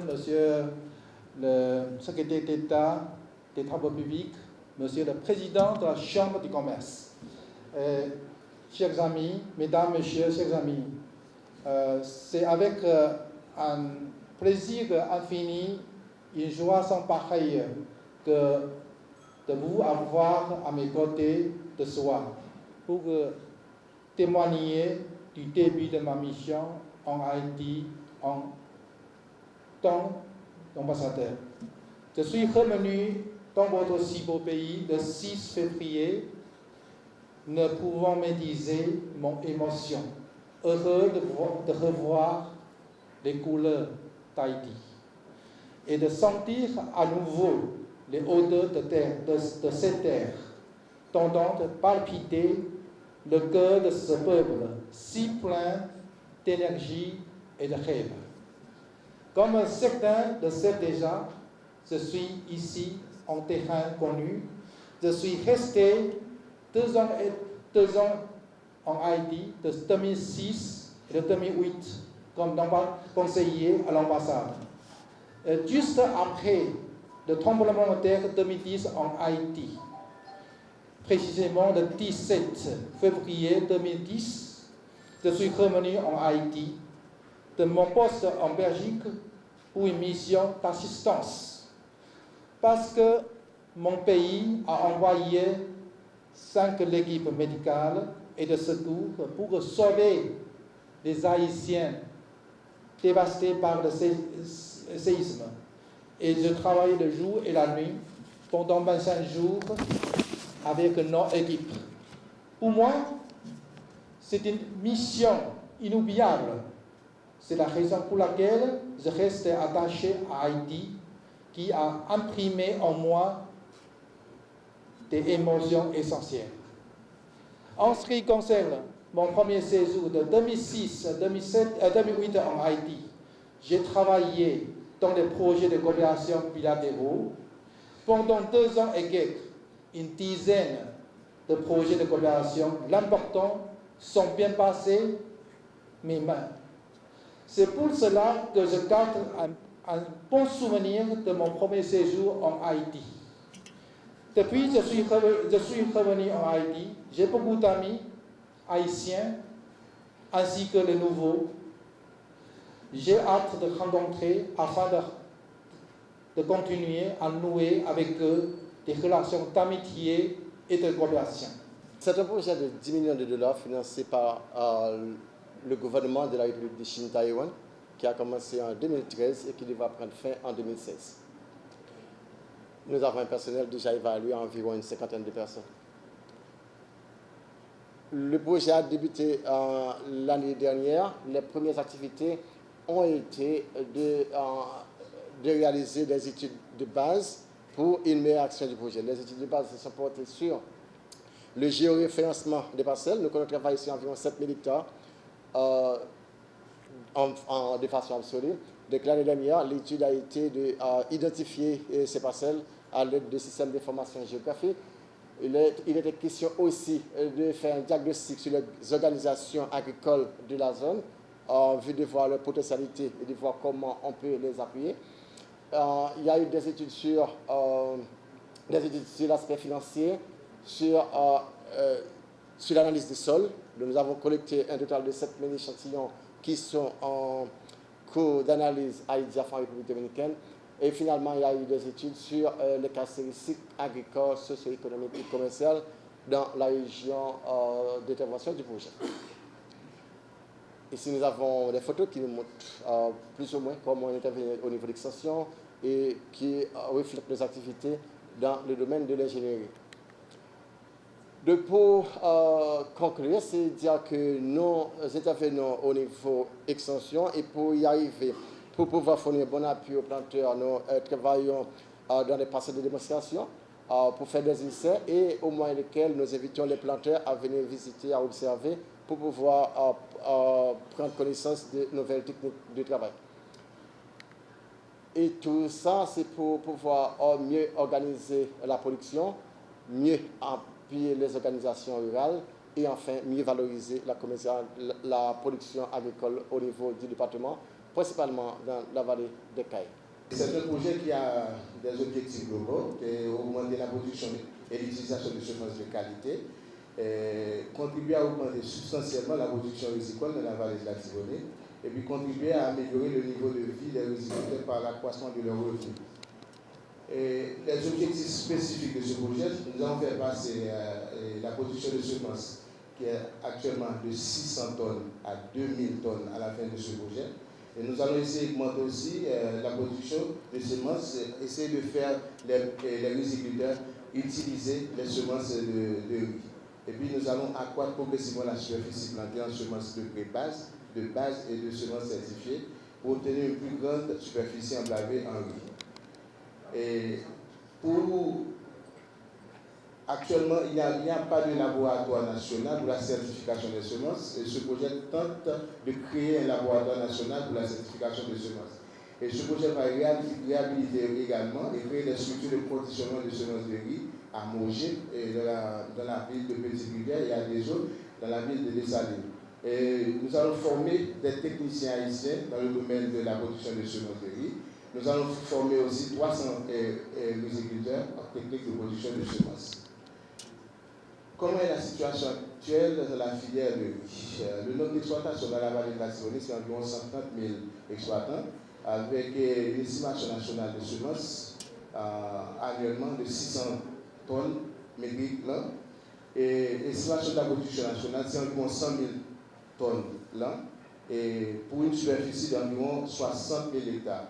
Monsieur le secrétaire d'État des Travaux publics, Monsieur le Président de la Chambre du commerce, chers amis, mesdames, messieurs, chers amis, c'est avec un plaisir infini, une joie sans pareille de vous avoir à mes côtés ce soir pour témoigner du début de ma mission en Haïti en tant qu'ambassadeur. Je suis revenu dans votre si beau pays le 6 février, ne pouvant maîtriser mon émotion, heureux de revoir les couleurs d'Haïti et de sentir à nouveau les odeurs de cette terre, tendant à palpiter le cœur de ce peuple si plein d'énergie et de rêve. Comme certains le savent déjà, je suis ici en terrain connu. Je suis resté 2 ans en Haïti, de 2006 et de 2008, comme conseiller à l'ambassade. Juste après le tremblement de terre 2010 en Haïti, précisément le 17 février 2010, je suis revenu en Haïti de mon poste en Belgique pour une mission d'assistance, parce que mon pays a envoyé 5 équipes médicales et de secours pour sauver les Haïtiens dévastés par le séisme. Et je travaille le jour et la nuit pendant 25 jours avec nos équipes. Pour moi, c'est une mission inoubliable. C'est la raison pour laquelle je reste attaché à Haïti, qui a imprimé en moi des émotions essentielles. En ce qui concerne mon premier séjour de 2006 à 2008 en Haïti, j'ai travaillé dans des projets de coopération bilatéraux. Pendant 2 ans et quelques, une dizaine de projets de coopération, l'important, sont bien passés mes mains. C'est pour cela que je garde un bon souvenir de mon premier séjour en Haïti. Depuis que je suis revenu en Haïti, j'ai beaucoup d'amis haïtiens ainsi que les nouveaux. J'ai hâte de rencontrer afin de continuer à nouer avec eux des relations d'amitié et de coopération. C'est un projet de 10 millions de dollars financé par le gouvernement de la République de Chine Taïwan qui a commencé en 2013 et qui devra prendre fin en 2016. Nous avons un personnel déjà évalué à environ une 50aine de personnes. Le projet a débuté l'année dernière. Les premières activités ont été de réaliser des études de base pour une meilleure action du projet. Les études de base se sont portées sur le géoréférencement des parcelles. Nous avons travaillé sur environ 7000 hectares de façon absolue. Donc l'année dernière, l'étude a été d'identifier ces parcelles à l'aide de systèmes d'information géographique. Il était question aussi de faire un diagnostic sur les organisations agricoles de la zone en vue de voir leur potentialité et de voir comment on peut les appuyer. Il y a eu des études sur l'aspect financier, sur l'analyse des sols. Nous avons collecté un total de 7000 échantillons qui sont en cours d'analyse à IDIAF en République dominicaine. Et finalement, il y a eu des études sur les caractéristiques agricoles, socio-économiques et commerciales dans la région d'intervention du projet. Ici, nous avons des photos qui nous montrent plus ou moins comment on intervient au niveau de l'extension et qui reflètent nos activités dans le domaine de l'ingénierie. Pour conclure, c'est dire que nous intervenons au niveau extension et pour y arriver, pour pouvoir fournir un bon appui aux planteurs, nous travaillons dans des parcelles de démonstration pour faire des essais et au moyen desquels nous invitons les planteurs à venir visiter, à observer pour pouvoir prendre connaissance de nouvelles techniques de travail. Et tout ça, c'est pour pouvoir mieux organiser la production, mieux appuyer les organisations rurales et enfin mieux valoriser la production agricole au niveau du département principalement dans la vallée de Caille. C'est un projet qui a des objectifs globaux, qui est augmenter la production et l'utilisation de semences de qualité, contribuer à augmenter substantiellement la production risicole dans la vallée de la Tibonite, et puis contribuer à améliorer le niveau de vie des riziculteurs par l'accroissement de leurs revenus. Et les objectifs spécifiques de ce projet, nous allons faire passer la production de semences qui est actuellement de 600 tonnes à 2000 tonnes à la fin de ce projet. Et nous allons essayer d'augmenter aussi la production de semences, essayer de faire les riziculteurs utiliser les semences de riz. Et puis nous allons accroître progressivement la superficie plantée en semences de pré-base, de base et de semences certifiées pour obtenir une plus grande superficie emblavée en riz. Et actuellement, il n'y a pas de laboratoire national pour la certification des semences et ce projet tente de créer un laboratoire national pour la certification des semences. Et ce projet va réhabiliter également et créer des structures de conditionnement de semences de riz à Mogé, dans la ville de Petite-Rivière et à Desaules, dans la ville de Dessalines. Et nous allons former des techniciens haïtiens dans le domaine de la production de semences de riz. Nous allons former aussi 300 riziculteurs en technique de production de semences. Comment est la situation actuelle de la filière de riz? Le nombre d'exploitations dans la vallée de la Tibonite, c'est environ 130 000 exploitants, avec une estimation nationale de semences annuellement de 600 tonnes métriques l'an. Et l'estimation de la production nationale, c'est environ 100 000 tonnes l'an, et pour une superficie d'environ 60 000 hectares.